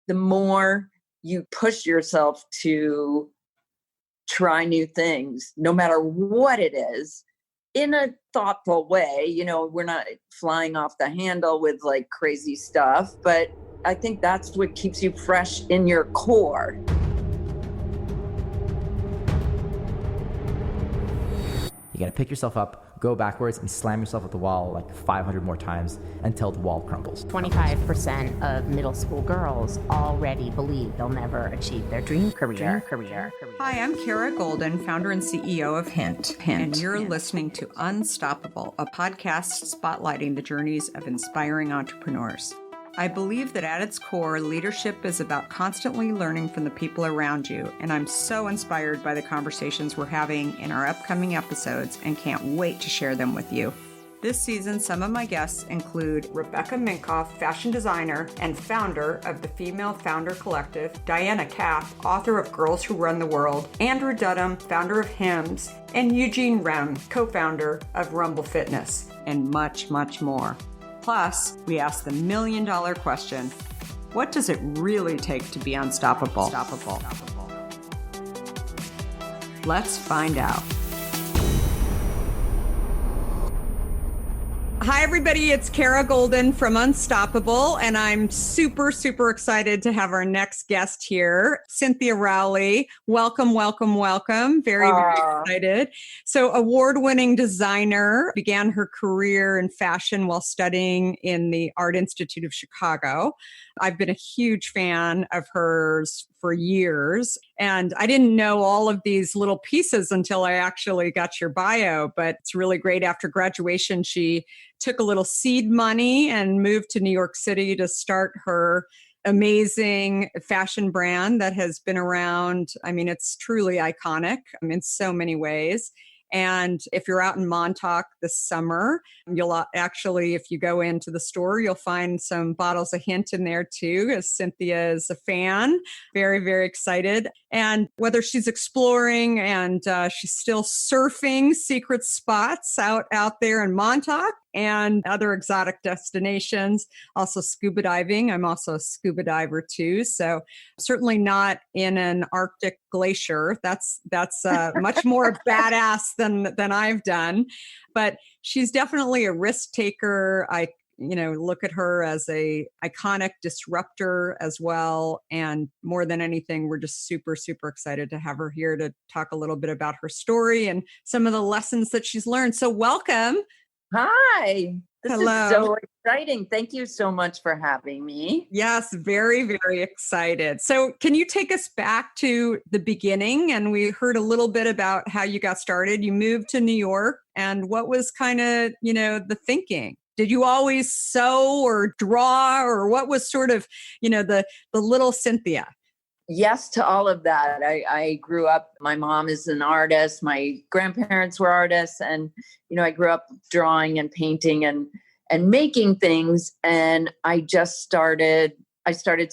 the more you push yourself to try new things, no matter what it is, in a thoughtful way. We're not flying off the handle with like crazy stuff, but I think that's what keeps you fresh in your core. You gotta pick yourself up, go backwards, and slam yourself at the wall like 500 more times until the wall crumbles. 25% of middle school girls already believe they'll never achieve their dream career. Hi, I'm Kara Goldin, founder and CEO of Hint. And you're listening to Unstoppable, a podcast spotlighting the journeys of inspiring entrepreneurs. I believe that at its core, leadership is about constantly learning from the people around you, and I'm so inspired by the conversations we're having in our upcoming episodes and can't wait to share them with you. This season, some of my guests include Rebecca Minkoff, fashion designer and founder of the Female Founder Collective, Diana Kaff, author of Girls Who Run the World, Andrew Dudham, founder of Hims, and Eugene Rem, co-founder of Rumble Fitness, and much, much more. Plus, we ask the $1 million question, what does it really take to be unstoppable? Let's find out. Hi, everybody. It's Kara Goldin from Unstoppable, and I'm super, super excited to have our next guest here, Cynthia Rowley. Welcome. Very, very excited. So, award-winning designer, began her career in fashion while studying in the Art Institute of Chicago. I've been a huge fan of hers for years, and I didn't know all of these little pieces until I actually got your bio, but it's really great. After graduation, she took a little seed money and moved to New York City to start her amazing fashion brand that has been around. I mean, it's truly iconic in so many ways. And if you're out in Montauk this summer, you'll actually, if you go into the store, you'll find some bottles of Hint in there too, as Cynthia is a fan. Very, very excited. And whether she's exploring and she's still surfing secret spots out there in Montauk and other exotic destinations, also scuba diving. I'm also a scuba diver too. So certainly not in an Arctic glacier. That's much more badass than I've done, but she's definitely a risk taker. I look at her as a iconic disruptor as well. And more than anything, we're just super, super excited to have her here to talk a little bit about her story and some of the lessons that she's learned. So welcome. Hi. Hello. Is so exciting. Thank you so much for having me. Yes, very, very excited. So can you take us back to the beginning? And we heard a little bit about how you got started. You moved to New York, and what was kind of, the thinking? Did you always sew or draw, or what was sort of, the little Cynthia? Yes to all of that. I grew up, my mom is an artist, my grandparents were artists, and, I grew up drawing and painting and making things. And I started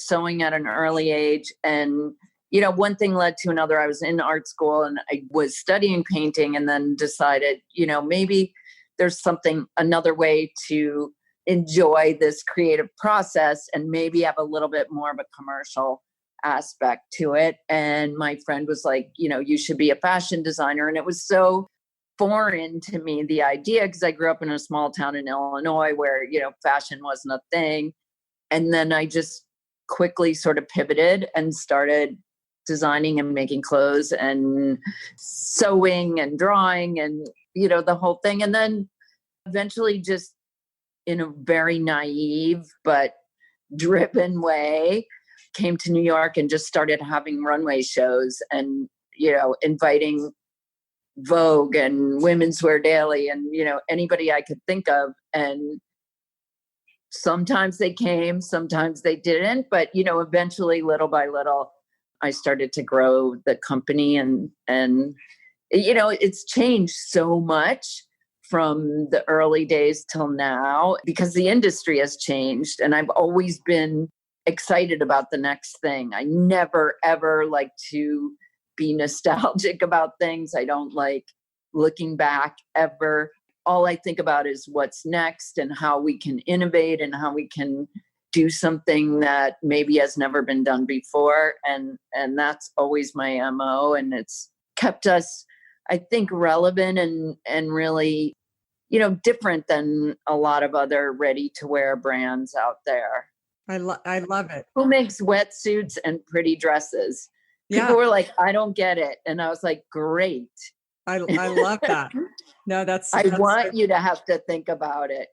sewing at an early age. And, one thing led to another. I was in art school and I was studying painting, and then decided, maybe there's another way to enjoy this creative process and maybe have a little bit more of a commercial aspect to it. And my friend was like, you should be a fashion designer. And it was so foreign to me, the idea, because I grew up in a small town in Illinois where, fashion wasn't a thing. And then I just quickly sort of pivoted and started designing and making clothes and sewing and drawing and, the whole thing. And then eventually, just in a very naive but driven way, came to New York and just started having runway shows and, inviting Vogue and Women's Wear Daily and, anybody I could think of. And sometimes they came, sometimes they didn't, but, eventually, little by little, I started to grow the company and it's changed so much from the early days till now because the industry has changed, and I've always been excited about the next thing. I never, ever like to be nostalgic about things. I don't like looking back ever. All I think about is what's next and how we can innovate and how we can do something that maybe has never been done before. And that's always my MO. And it's kept us, I think, relevant and really, different than a lot of other ready to wear brands out there. I love it. Who makes wetsuits and pretty dresses? People were like, I don't get it. And I was like, great. I love that. No, that's I want you to have to think about it,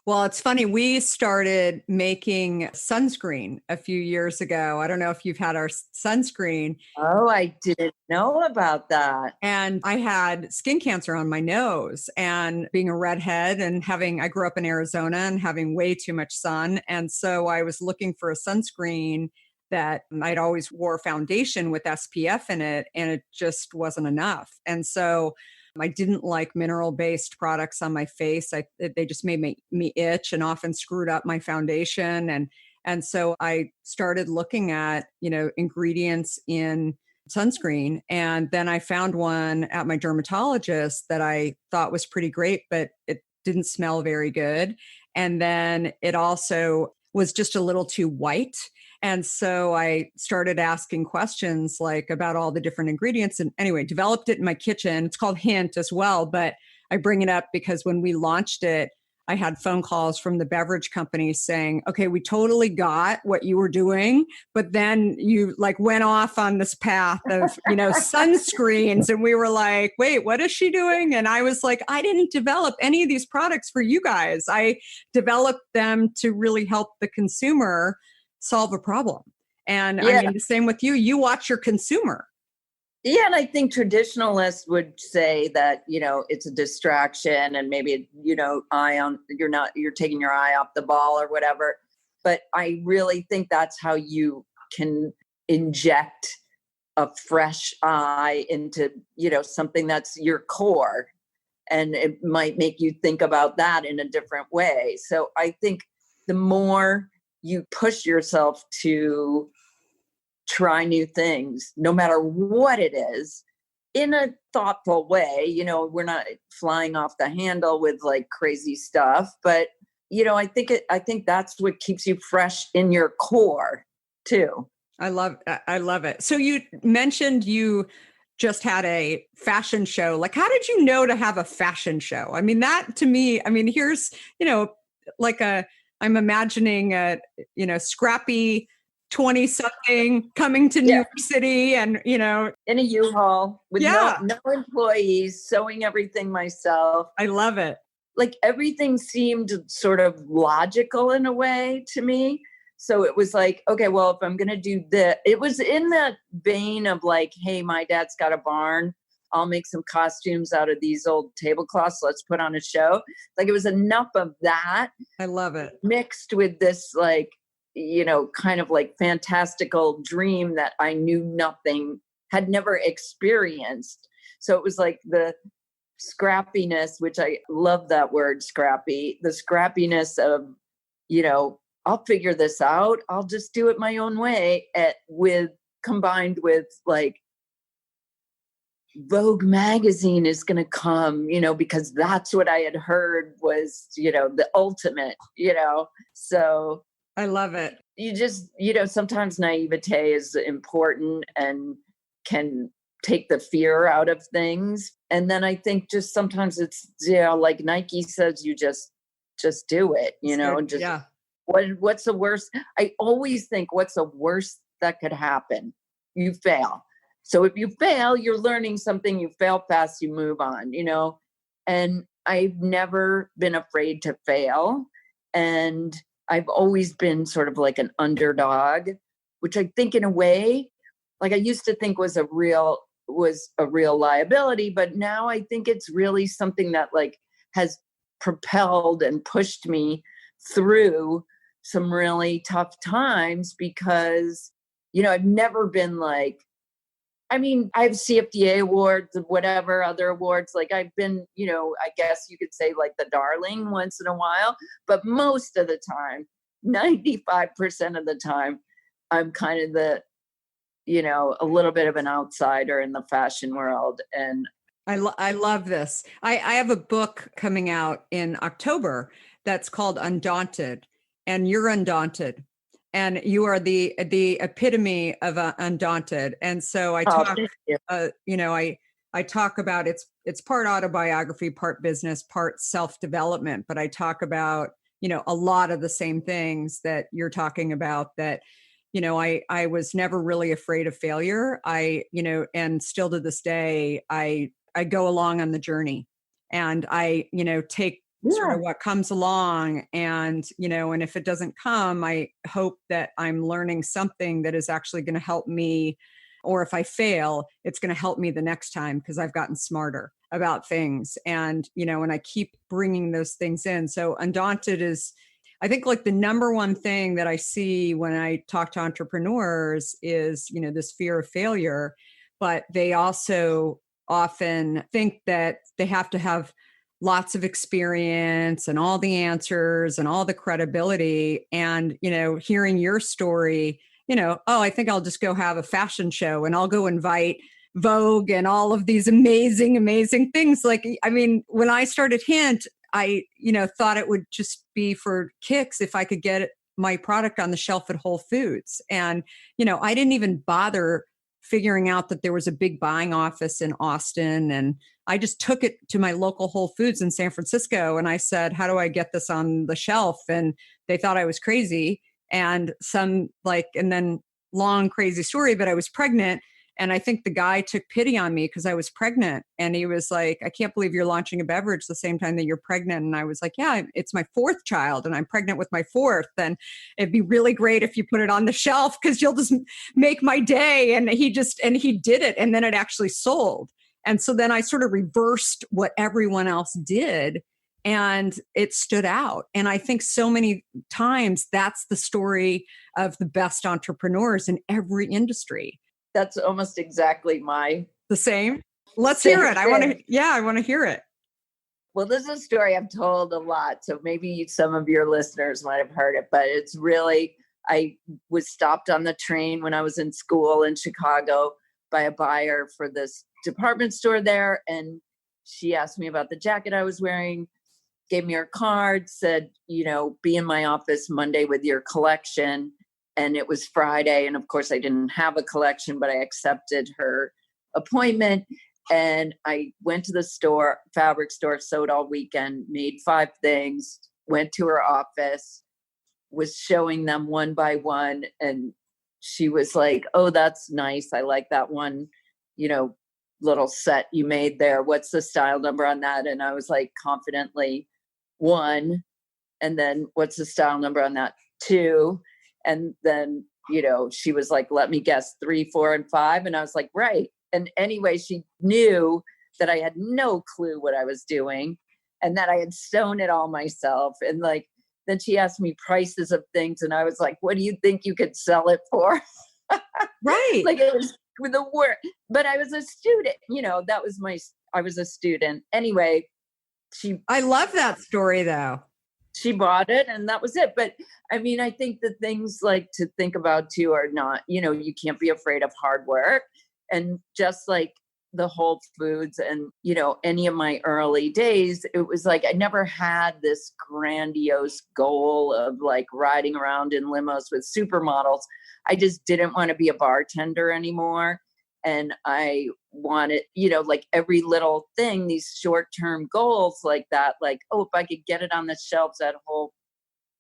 Well, it's funny. We started making sunscreen a few years ago. I don't know if you've had our sunscreen. Oh, I didn't know about that. And I had skin cancer on my nose, and being a redhead and I grew up in Arizona and having way too much sun. And so I was looking for a sunscreen that I'd always wore foundation with SPF in it, and it just wasn't enough. And so I didn't like mineral-based products on my face. They just made me itch and often screwed up my foundation. And so I started looking at, ingredients in sunscreen. And then I found one at my dermatologist that I thought was pretty great, but it didn't smell very good. And then it also was just a little too white. And so I started asking questions like about all the different ingredients, and anyway, developed it in my kitchen. It's called Hint as well, but I bring it up because when we launched it, I had phone calls from the beverage companies saying, okay, we totally got what you were doing, but then you went off on this path of, sunscreens. And we were like, wait, what is she doing? And I was like, I didn't develop any of these products for you guys. I developed them to really help the consumer solve a problem. And I mean, the same with you. You watch your consumer. Yeah. And I think traditionalists would say that, it's a distraction and maybe, you're taking your eye off the ball or whatever. But I really think that's how you can inject a fresh eye into, something that's your core. And it might make you think about that in a different way. So I think the more you push yourself to try new things, no matter what it is, in a thoughtful way. We're not flying off the handle with crazy stuff, but I think that's what keeps you fresh in your core too. I love it. So you mentioned you just had a fashion show. How did you know to have a fashion show? I mean, that to me, here's, I'm imagining a, scrappy 20-something coming to New York City and, in a U-Haul with no employees, sewing everything myself. I love it. Everything seemed sort of logical in a way to me. So it was like, okay, well, if I'm going to do this, it was in that vein of hey, my dad's got a barn. I'll make some costumes out of these old tablecloths. Let's put on a show. It was enough of that. I love it. Mixed with this, kind of fantastical dream that I knew nothing, had never experienced. So it was the scrappiness, which I love that word, scrappy, the scrappiness of, I'll figure this out. I'll just do it my own way combined with Vogue magazine is going to come, because that's what I had heard was, the ultimate, so I love it. You just, sometimes naivete is important and can take the fear out of things. And then I think just sometimes it's, like Nike says, you just do it, what's the worst? I always think what's the worst that could happen? You fail. So if you fail, you're learning something. You fail fast, you move on, and I've never been afraid to fail. And I've always been sort of an underdog, which I think in a way, I used to think was a real liability, but now I think it's really something that has propelled and pushed me through some really tough times because, I've never been I have CFDA awards, whatever other awards. I've been, I guess you could say the darling once in a while, but most of the time, 95% of the time, I'm kind of the, a little bit of an outsider in the fashion world. And I love this. I have a book coming out in October that's called Undaunted. and you're undaunted. And you are the epitome of undaunted. And so I talk, thank you. I talk about it's part autobiography, part business, part self-development. But I talk about, a lot of the same things that you're talking about. That, I was never really afraid of failure. And still to this day, I go along on the journey, and I, take sort of what comes along, and and if it doesn't come, I hope that I'm learning something that is actually going to help me, or if I fail, it's going to help me the next time because I've gotten smarter about things. And and I keep bringing those things in. So undaunted is, I think, like the number one thing that I see when I talk to entrepreneurs is this fear of failure, but they also often think that they have to have lots of experience and all the answers and all the credibility. And, hearing your story, oh, I think I'll just go have a fashion show and I'll go invite Vogue and all of these amazing, amazing things. Like, I mean, when I started Hint, I, thought it would just be for kicks if I could get my product on the shelf at Whole Foods. And, I didn't even bother figuring out that there was a big buying office in Austin. And I just took it to my local Whole Foods in San Francisco. And I said, how do I get this on the shelf? And they thought I was crazy. And then long, crazy story, but I was pregnant. And I think the guy took pity on me because I was pregnant. And he was like, I can't believe you're launching a beverage the same time that you're pregnant. And I was like, yeah, it's my fourth child and I'm pregnant with my fourth. And it'd be really great if you put it on the shelf because you'll just make my day. And he did it. And then it actually sold. And so then I sort of reversed what everyone else did, and it stood out. And I think so many times that's the story of the best entrepreneurs in every industry. That's almost exactly the same. Let's hear it. I want to hear it. Well, this is a story I've told a lot. So maybe some of your listeners might have heard it, but it's really, I was stopped on the train when I was in school in Chicago by a buyer for this department store there. And she asked me about the jacket I was wearing, gave me her card, said, be in my office Monday with your collection. And it was Friday. And of course I didn't have a collection, but I accepted her appointment. And I went to the store, fabric store, sewed all weekend, made 5 things, went to her office, was showing them one by one. And she was like, oh, that's nice. I like that one, little set you made there. What's the style number on that? And I was like, confidently, 1. And then what's the style number on that? 2. And then, she was like, let me guess, 3, 4, and 5. And I was like, right. And anyway, she knew that I had no clue what I was doing and that I had sewn it all myself. And then she asked me prices of things. And I was like, what do you think you could sell it for? Right. It was the word, but I was a student, I was a student. Anyway, I love that story though. She bought it and that was it. But I mean, I think the things to think about too are not, you can't be afraid of hard work. And just like the Whole Foods and, any of my early days, it was like, I never had this grandiose goal of riding around in limos with supermodels. I just didn't want to be a bartender anymore. And I wanted, every little thing, these short-term goals like that, if I could get it on the shelves at Whole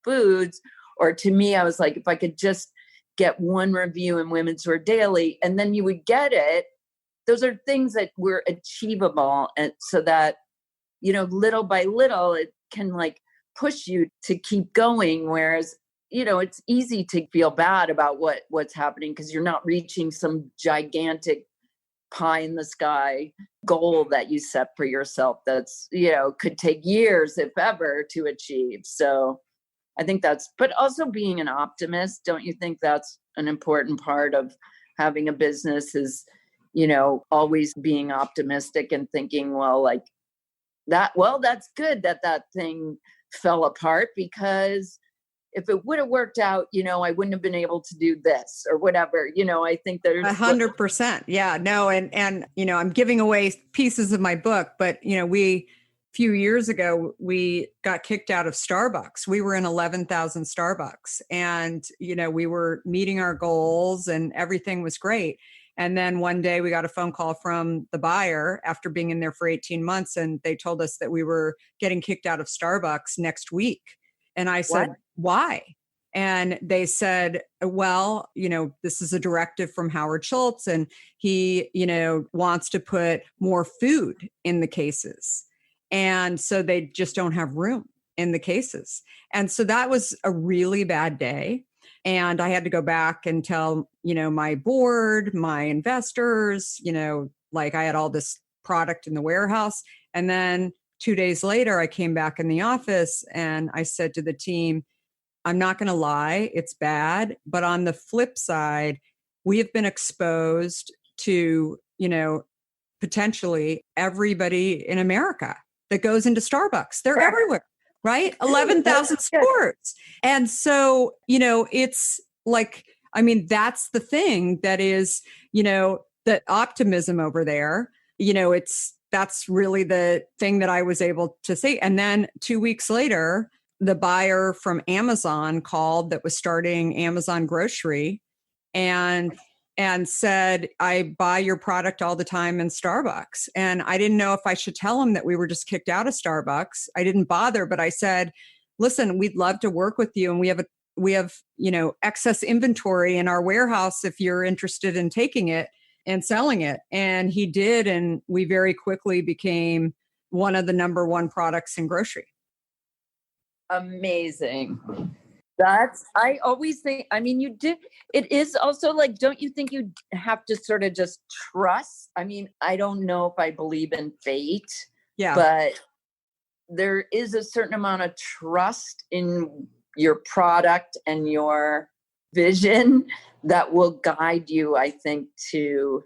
Foods, or to me, I was like, if I could just get one review in Women's Wear Daily, and then you would get it. Those are things that were achievable. And so that, little by little, it can push you to keep going. Whereas, it's easy to feel bad about what's happening because you're not reaching some gigantic pie in the sky goal that you set for yourself. That's, could take years, if ever, to achieve. So I think but also being an optimist, don't you think that's an important part of having a business is, always being optimistic and thinking, that's good that thing fell apart because if it would have worked out, I wouldn't have been able to do this or whatever, I think there's 100%. Yeah, no. And, I'm giving away pieces of my book, but, we few years ago, we got kicked out of Starbucks. We were in 11,000 Starbucks and, we were meeting our goals and everything was great. And then one day we got a phone call from the buyer after being in there for 18 months. And they told us that we were getting kicked out of Starbucks next week. And I said, why? And they said, well, this is a directive from Howard Schultz and he, wants to put more food in the cases. And so they just don't have room in the cases. And so that was a really bad day. And I had to go back and tell, my board, my investors, I had all this product in the warehouse. And then 2 days later, I came back in the office and I said to the team, I'm not going to lie, it's bad. But on the flip side, we have been exposed to, potentially everybody in America that goes into Starbucks. They're everywhere, right? 11,000 stores. And so, it's like, that's the thing that is, the optimism over there, that's really the thing that I was able to say. And then 2 weeks later, the buyer from Amazon called that was starting Amazon Grocery and said, I buy your product all the time in Starbucks. And I didn't know if I should tell him that we were just kicked out of Starbucks. I didn't bother, but I said, listen, we'd love to work with you. And we have, excess inventory in our warehouse if you're interested in taking it and selling it. And he did. And we very quickly became one of the number one products in grocery. Amazing. I always think, it is also like, don't you think you have to sort of just trust? I don't know if I believe in fate, but there is a certain amount of trust in your product and your vision that will guide you, I think, to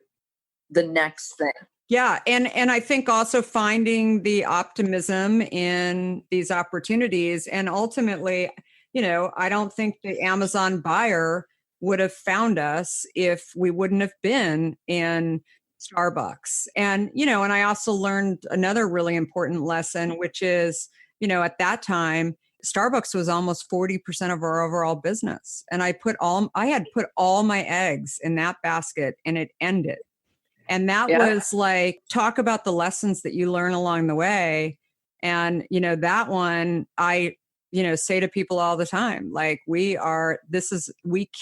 the next thing. Yeah. And I think also finding the optimism in these opportunities. And ultimately, I don't think the Amazon buyer would have found us if we wouldn't have been in Starbucks. And, and I also learned another really important lesson, which is, at that time, Starbucks was almost 40% of our overall business. And I had put all my eggs in that basket and it ended. And that was like, talk about the lessons that you learn along the way. And, that one, I, say to people all the time, like we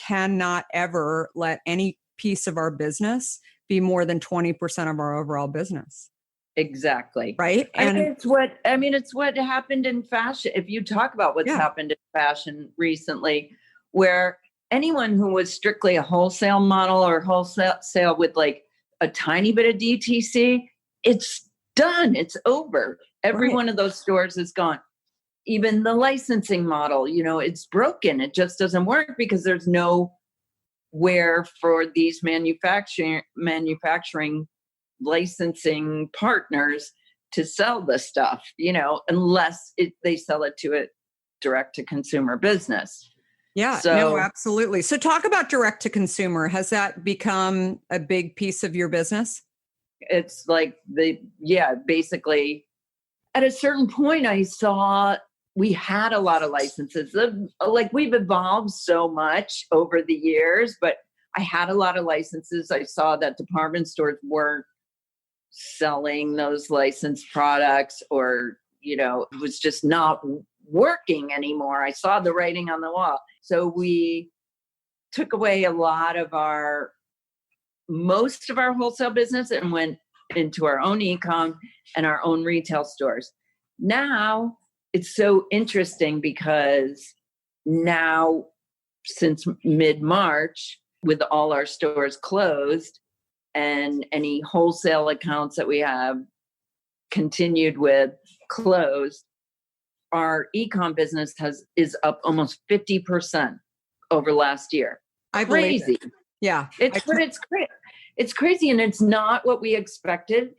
cannot ever let any piece of our business be more than 20% of our overall business. Exactly. Right. And it's what happened in fashion. If you talk about what's happened in fashion recently, where anyone who was strictly a wholesale model or wholesale with like a tiny bit of DTC, it's done. It's over. Every one of those stores is gone. Even the licensing model, it's broken. It just doesn't work because there's nowhere for these manufacturing licensing partners to sell the stuff, unless they sell it to a direct to consumer business. Yeah, no, absolutely. So talk about direct to consumer. Has that become a big piece of your business? It's like basically at a certain point I saw we had a lot of licenses. Like we've evolved so much over the years, but I had a lot of licenses. I saw that department stores weren't selling those licensed products or, it was just not working anymore. I saw the writing on the wall. So we took away most of our wholesale business and went into our own e-com and our own retail stores. Now it's so interesting because now since mid-March, with all our stores closed and any wholesale accounts that we have continued with closed, our e-com business is up almost 50% over last year. Crazy. Yeah. It's crazy. It's crazy. And it's not what we expected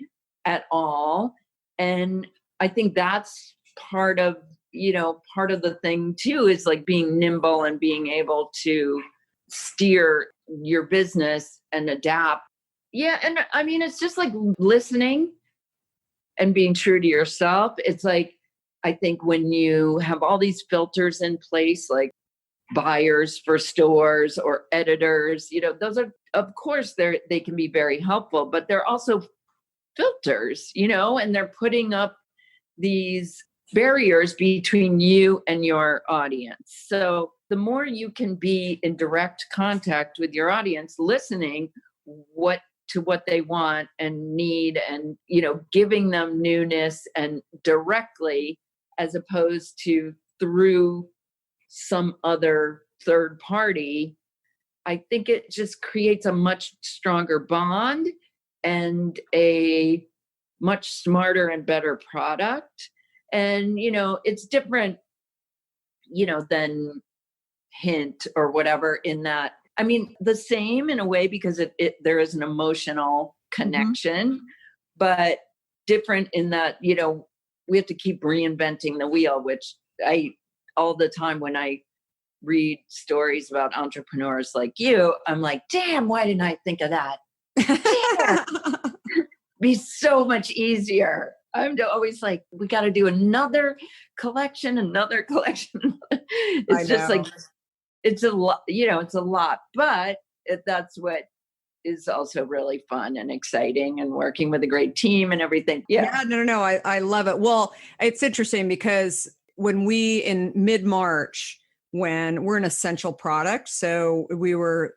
at all. And I think that's part of the thing too, is like being nimble and being able to steer your business and adapt. Yeah. And it's just like listening and being true to yourself. It's like, I think when you have all these filters in place, like buyers for stores or editors, those are, of course, they can be very helpful, but they're also filters, and they're putting up these barriers between you and your audience. So the more you can be in direct contact with your audience, listening what they want and need, and giving them newness and directly, as opposed to through some other third party, I think it just creates a much stronger bond and a much smarter and better product. And, it's different, than Hint or whatever, in that, I mean, the same in a way, because there is an emotional connection, but different in that, we have to keep reinventing the wheel, which all the time when I read stories about entrepreneurs like you, I'm like, damn, why didn't I think of that? Damn. Be so much easier. I'm always like, we got to do another collection. It's just like, it's a lot, it's a lot, but that's what is also really fun and exciting, and working with a great team and everything. Yeah. No. I love it. Well, it's interesting because when in mid-March, when we're an essential product, so we were,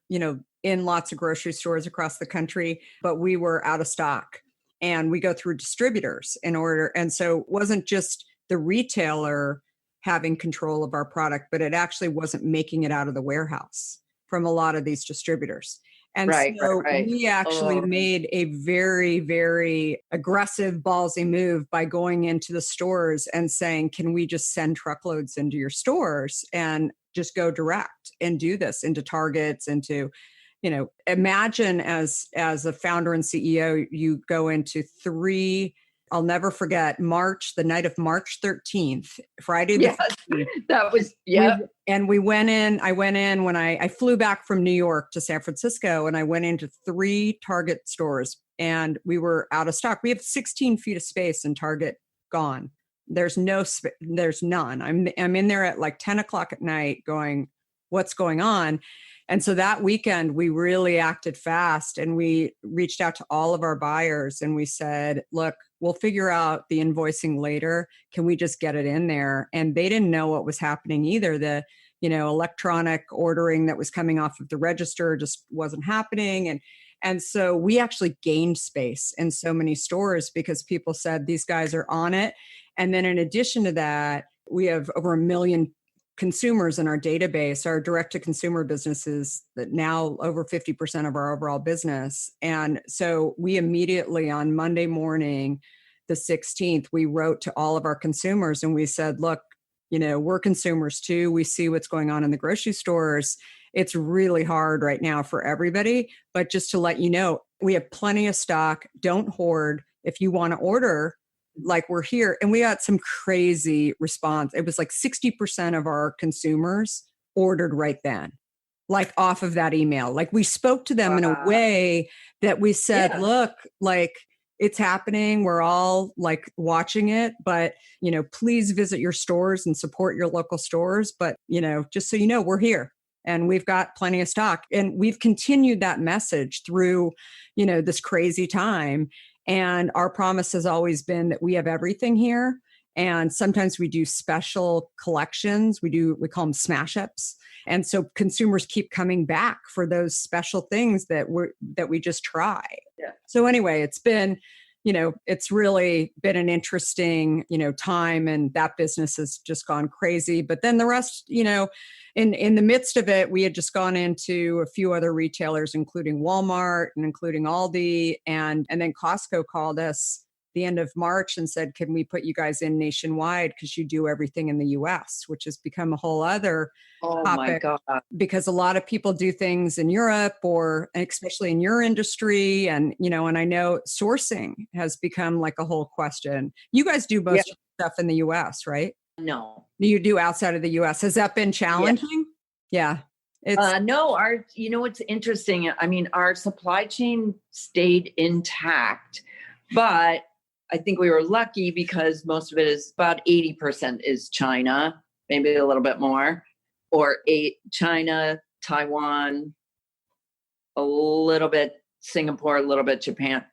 in lots of grocery stores across the country, but we were out of stock. And we go through distributors in order. And so it wasn't just the retailer having control of our product, but it actually wasn't making it out of the warehouse from a lot of these distributors. And right. We actually made a very, very aggressive, ballsy move by going into the stores and saying, can we just send truckloads into your stores and just go direct and do this into Targets, into imagine as a founder and CEO, you go into 3, I'll never forget, the night of March 13th, Friday the 13th. That was, yeah. And I went in when I flew back from New York to San Francisco, and I went into 3 Target stores, and we were out of stock. We have 16 feet of space in Target, gone. There's none. I'm in there at like 10 o'clock at night going, what's going on? And so that weekend, we really acted fast, and we reached out to all of our buyers, and we said, look, we'll figure out the invoicing later. Can we just get it in there? And they didn't know what was happening either. The, electronic ordering that was coming off of the register just wasn't happening. And so we actually gained space in so many stores because people said these guys are on it. And then in addition to that, we have over 1 million consumers in our database. Our direct-to-consumer business is now over 50% of our overall business. And so we immediately, on Monday morning, the 16th, we wrote to all of our consumers and we said, look, we're consumers too. We see what's going on in the grocery stores. It's really hard right now for everybody. But just to let you know, we have plenty of stock. Don't hoard. If you want to order, like, we're here. And we got some crazy response. It was like 60% of our consumers ordered right then, like off of that email. Like, we spoke to them in a way that we said, look, like, it's happening. We're all like watching it, but, please visit your stores and support your local stores. But, just so you know, we're here and we've got plenty of stock. And we've continued that message through, this crazy time. And our promise has always been that we have everything here. And sometimes we do special collections. We call them smash ups. And so consumers keep coming back for those special things that we just try. Yeah. So anyway, it's been, it's really been an interesting, time, and that business has just gone crazy. But then the rest, in the midst of it, we had just gone into a few other retailers, including Walmart and including Aldi. And then Costco called us the end of March and said, can we put you guys in nationwide? Because you do everything in the US, which has become a whole other topic. My God. Because a lot of people do things in Europe, or especially in your industry. And, and I know sourcing has become like a whole question. You guys do most of the stuff in the US, right? No. You do outside of the US. Has that been challenging? Yeah. No, what's interesting, I mean, our supply chain stayed intact, but I think we were lucky because most of it is about 80% is China, maybe a little bit more, or China, Taiwan, a little bit Singapore, a little bit Japan.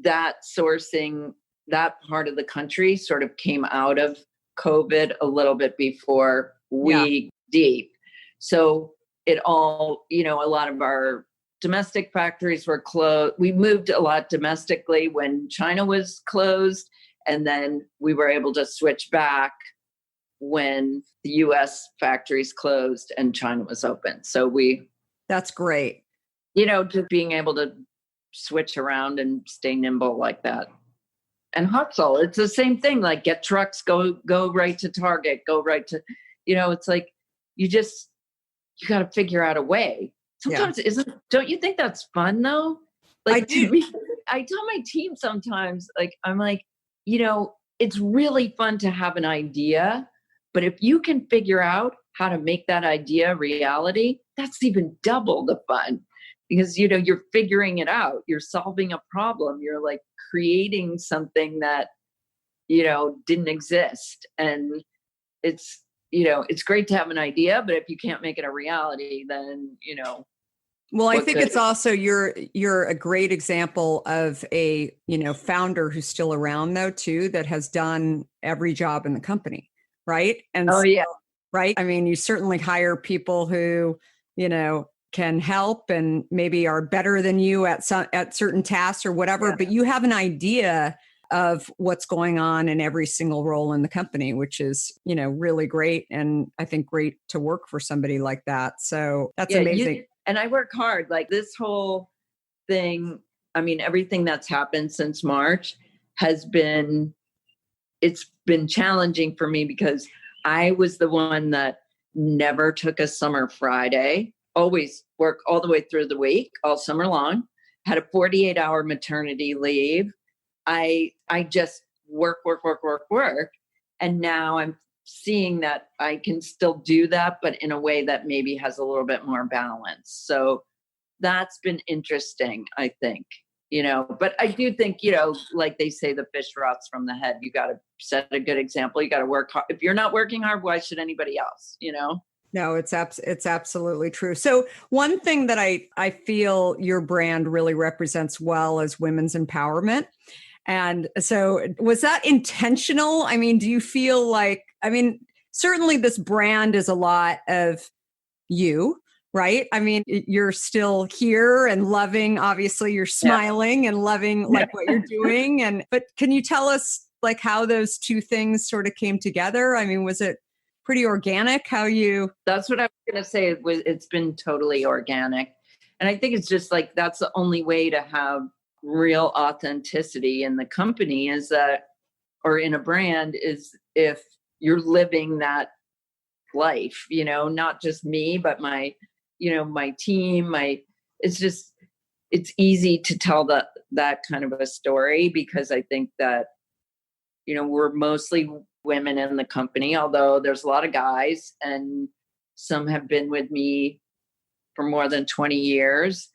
That sourcing, that part of the country sort of came out of COVID a little bit before we deep. So it all, a lot of our domestic factories were closed. We moved a lot domestically when China was closed. And then we were able to switch back when the US factories closed and China was open. So that's great. Just being able to switch around and stay nimble like that. And hustle. It's the same thing. Like get trucks, go right to Target, go right to, it's like, you got to figure out a way. Sometimes don't you think that's fun though? Like I do. I tell my team sometimes, I'm like, it's really fun to have an idea, but if you can figure out how to make that idea reality, that's even double the fun. Because, you're figuring it out. You're solving a problem. You're like creating something that, didn't exist. And it's great to have an idea, but if you can't make it a reality, then, Well, I think it's also you're a great example of a, founder who's still around though, too, that has done every job in the company. Right. And right. I mean, you certainly hire people who, can help and maybe are better than you at certain tasks or whatever, but you have an idea of what's going on in every single role in the company, which is, really great. And I think great to work for somebody like that. So that's amazing. And I work hard. Like this whole thing, I mean, everything that's happened since March it's been challenging for me because I was the one that never took a summer Friday, always work all the way through the week, all summer long, had a 48-hour maternity leave. I just work. And now I'm seeing that I can still do that, but in a way that maybe has a little bit more balance. So that's been interesting, I think, but I do think, like they say, the fish rots from the head. You got to set a good example. You got to work hard. If you're not working hard, why should anybody else, No, it's absolutely true. So one thing that I feel your brand really represents well is women's empowerment. And so was that intentional? I mean, do you feel like, certainly this brand is a lot of you, right? I mean, you're still here and loving, obviously you're smiling and loving like what you're doing. But can you tell us like how those two things sort of came together? I mean, was it pretty organic That's what I was going to say. It's been totally organic. And I think it's just like, that's the only way to have real authenticity in the company or in a brand is if you're living that life, not just me, but my team, it's easy to tell that kind of a story because I think that, we're mostly women in the company, although there's a lot of guys and some have been with me for more than 20 years.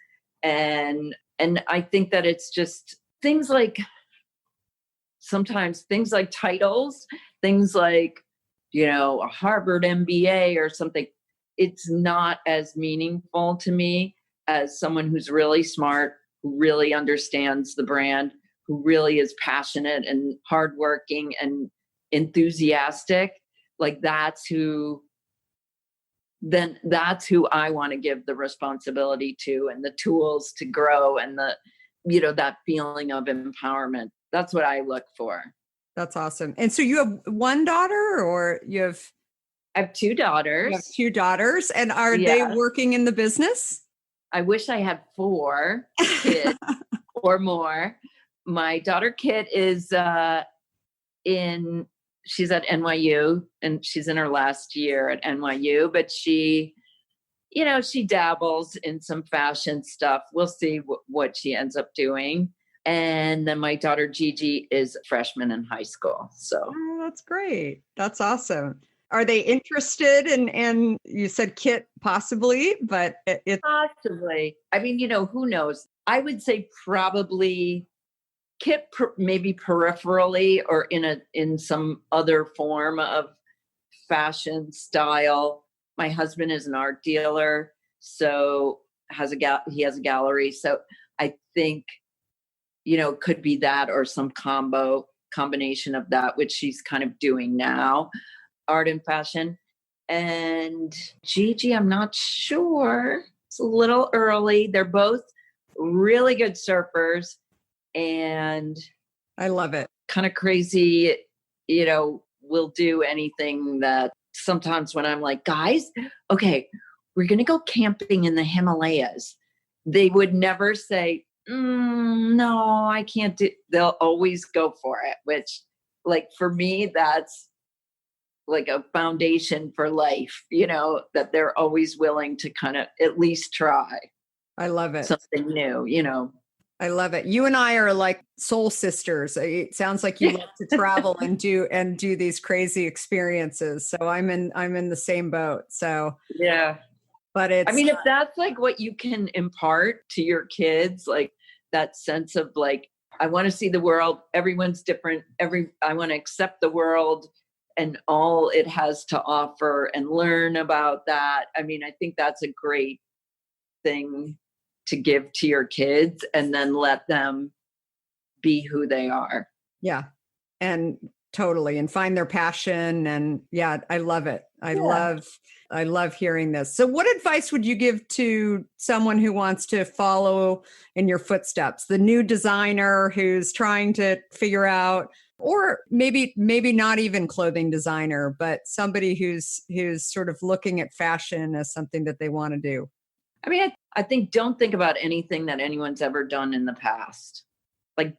And I think that it's just things like sometimes things like titles, things like, a Harvard MBA or something. It's not as meaningful to me as someone who's really smart, who really understands the brand, who really is passionate and hardworking and enthusiastic. Like that's who I want to give the responsibility to and the tools to grow and that feeling of empowerment. That's what I look for. That's awesome. And so you have one daughter or you have? I have two daughters. You have two daughters. And are they working in the business? I wish I had 4 kids or more. My daughter Kit is she's at NYU and she's in her last year at NYU, but she dabbles in some fashion stuff. We'll see what she ends up doing. And then my daughter Gigi is a freshman in high school. So that's great. That's awesome. Are they interested in you said Kit possibly, but it's possibly. I mean, who knows? I would say probably maybe peripherally or in some other form of fashion style. My husband is an art dealer, so he has a gallery. So I think, could be that or some combination of that, which she's kind of doing now, art and fashion. And Gigi, I'm not sure. It's a little early. They're both really good surfers and I love it. Kind of crazy, will do anything that sometimes when I'm like, guys, okay, we're going to go camping in the Himalayas. They would never say, no, I can't do. They'll always go for it, which like for me, that's like a foundation for life, that they're always willing to kind of at least try. I love it. Something new, I love it. You and I are like soul sisters. It sounds like you love to travel and do these crazy experiences. So I'm in the same boat. So yeah. But it's, if that's like what you can impart to your kids, like that sense of like, I want to see the world. Everyone's different. I want to accept the world and all it has to offer and learn about that. I think that's a great thing to give to your kids and then let them be who they are. Yeah. And totally. And find their passion. And yeah, I love it. I love hearing this. So what advice would you give to someone who wants to follow in your footsteps, the new designer who's trying to figure out, or maybe not even clothing designer, but somebody who's sort of looking at fashion as something that they want to do? I think don't think about anything that anyone's ever done in the past. Like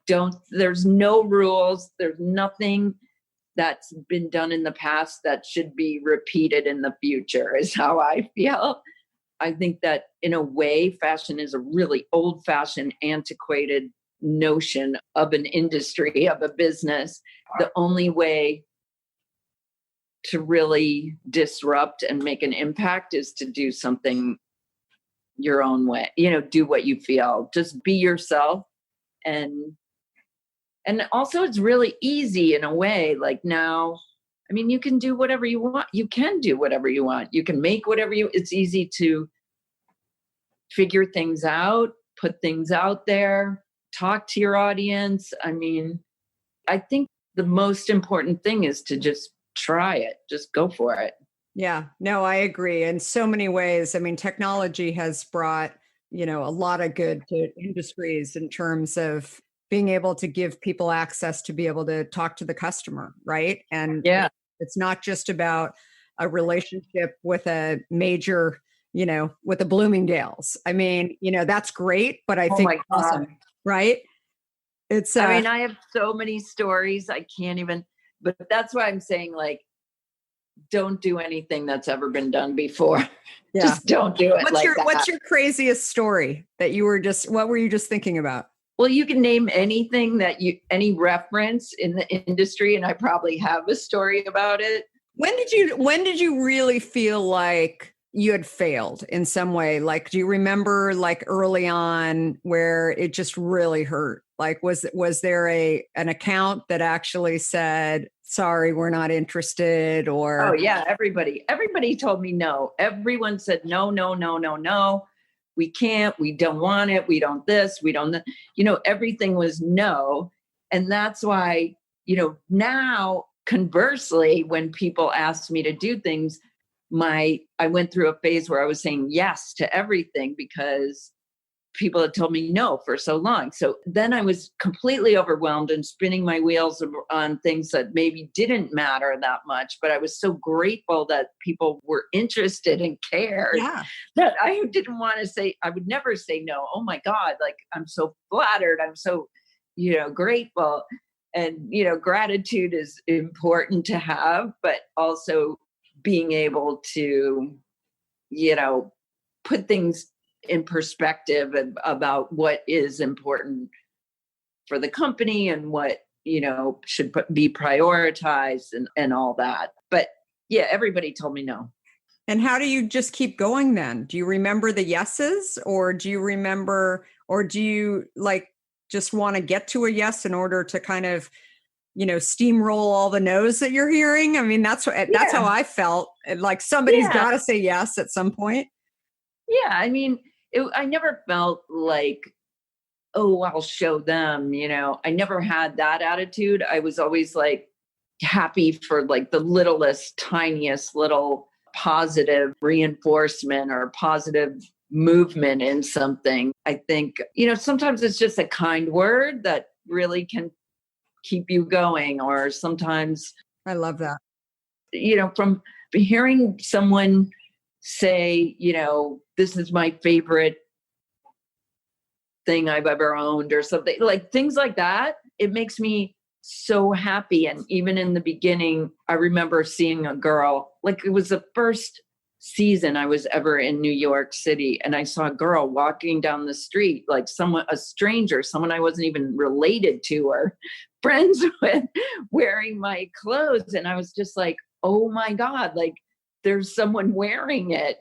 there's no rules. There's nothing that's been done in the past that should be repeated in the future is how I feel. I think that in a way, fashion is a really old-fashioned, antiquated notion of an industry, of a business. The only way to really disrupt and make an impact is to do something your own way, do what you feel, just be yourself. And also it's really easy in a way, like now, you can do whatever you want. You can do whatever you want. You can make it's easy to figure things out, put things out there, talk to your audience. I think the most important thing is to just try it, just go for it. Yeah, no, I agree. In so many ways, technology has brought, a lot of good to industries in terms of being able to give people access to be able to talk to the customer, right? And yeah, it's not just about a relationship with a major, with the Bloomingdale's. That's great, but I think it's awesome, right? It's I have so many stories I can't even, but that's why I'm saying, like, don't do anything that's ever been done before. Yeah. Just don't do it. What's your craziest story that what were you just thinking about? Well, you can name anything any reference in the industry, and I probably have a story about it. When did you really feel like you had failed in some way? Like, do you remember like early on where it just really hurt? Like, was there an account that actually said, sorry, we're not interested? Or oh yeah, everybody told me no. Everyone said no. We can't, we don't want it. We don't this, we don't that. Everything was no. And that's why, now conversely, when people ask me to do things, I went through a phase where I was saying yes to everything because people had told me no for so long. So then I was completely overwhelmed and spinning my wheels on things that maybe didn't matter that much. But I was so grateful that people were interested and cared that I didn't want to say, I would never say no. Oh my God, like I'm so flattered. I'm so, grateful. And, gratitude is important to have, but also being able to, put things in perspective about what is important for the company and what, should be prioritized and all that. But yeah, everybody told me no. And how do you just keep going then? Do you remember the yeses, or do you just want to get to a yes in order to kind of, steamroll all the no's that you're hearing? I mean, that's how I felt. Like somebody's got to say yes at some point. Yeah. I mean, I never felt like, oh, I'll show them, I never had that attitude. I was always like happy for like the littlest, tiniest little positive reinforcement or positive movement in something. I think, sometimes it's just a kind word that really can keep you going. Or sometimes I love that. From hearing someone say, this is my favorite thing I've ever owned or something, like things like that, it makes me so happy. And even in the beginning, I remember seeing a girl, like it was the first season I was ever in New York City, and I saw a girl walking down the street, like a stranger, someone I wasn't even related to or friends with, wearing my clothes. And I was just like, oh my God, like there's someone wearing it,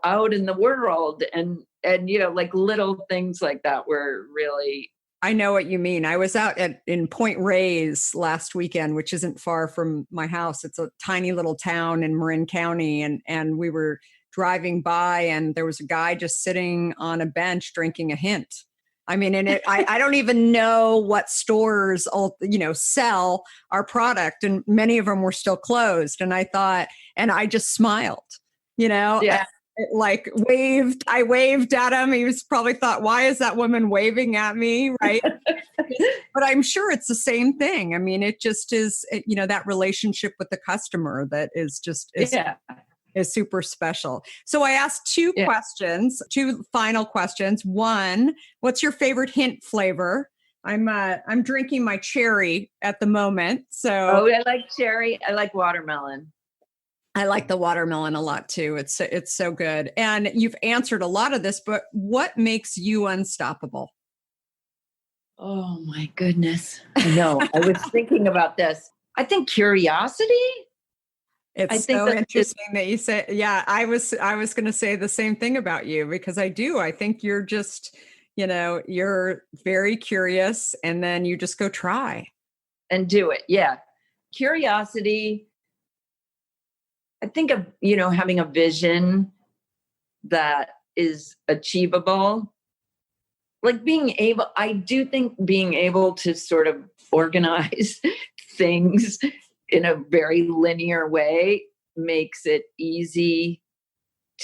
out in the world. And like little things like that were really. I know what you mean. I was out in Point Reyes last weekend, which isn't far from my house. It's a tiny little town in Marin County. And we were driving by and there was a guy just sitting on a bench drinking a hint. I mean, and I don't even know what stores, sell our product. And many of them were still closed. And I just smiled, Yeah. I waved at him. He was probably thought, why is that woman waving at me? Right. But I'm sure it's the same thing. I mean, it just is, that relationship with the customer that is super special. So I asked two final questions. One, what's your favorite hint flavor? I'm drinking my cherry at the moment. So I like cherry. I like watermelon. I like the watermelon a lot too. It's so good. And you've answered a lot of this, but what makes you unstoppable? Oh my goodness. I know. I was thinking about this. I think curiosity. It's so interesting that you say, yeah, I was going to say the same thing about you, because I think you're just, you're very curious and then you just go try and do it. Yeah. Curiosity. I think of, having a vision that is achievable, like I do think being able to sort of organize things in a very linear way makes it easy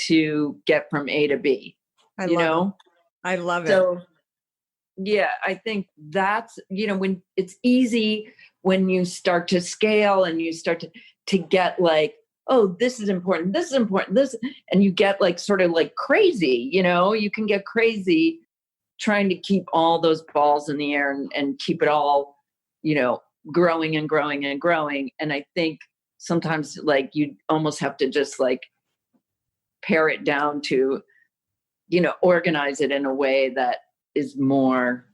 to get from A to B. I love it. So yeah, I think that's, when it's easy, when you start to scale and you start to get like, oh, this is important, and you get like sort of like crazy, you can get crazy trying to keep all those balls in the air and keep it all, growing and growing and growing. And I think sometimes like you almost have to just like pare it down to, organize it in a way that is more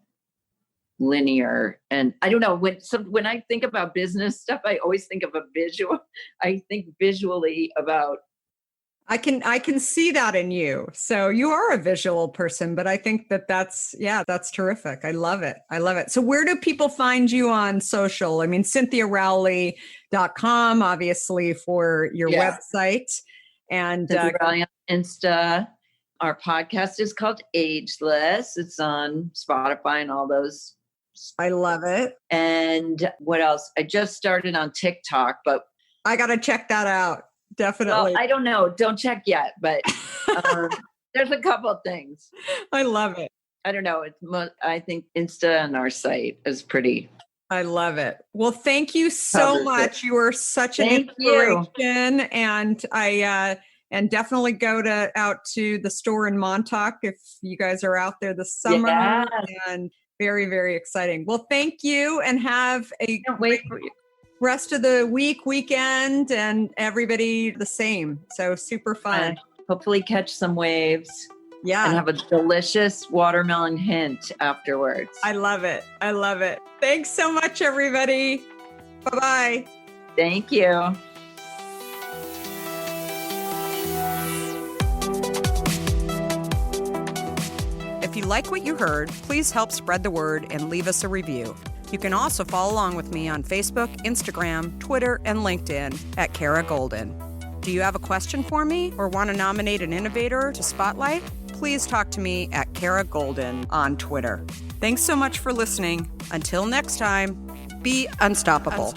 linear. And I don't know, when I think about business stuff, I always think of a visual. I think visually about. I can see that in you. So you are a visual person, but I think that's terrific. I love it. So where do people find you on social? I mean, CynthiaRowley.com, obviously, for your website. And Cynthia Rowley on Insta. Our podcast is called Ageless. It's on Spotify and all those. I love it. And what else? I just started on TikTok, but I got to check that out. Definitely. Well, I don't know. Don't check yet, but there's a couple of things. I love it. I don't know. I think Insta and our site is pretty. I love it. Well, thank you so much. You are such an inspiration. And and definitely go out to the store in Montauk if you guys are out there this summer. Yes. And very, very exciting. Well, thank you, and have a great rest of the weekend, and everybody the same. So super fun. Hopefully catch some waves. Yeah. And have a delicious watermelon hint afterwards. I love it. Thanks so much, everybody. Bye-bye. Thank you. If you like what you heard, please help spread the word and leave us a review. You can also follow along with me on Facebook, Instagram, Twitter, and LinkedIn at Kara Goldin. Do you have a question for me or want to nominate an innovator to spotlight? Please talk to me at Kara Goldin on Twitter. Thanks so much for listening. Until next time, be unstoppable.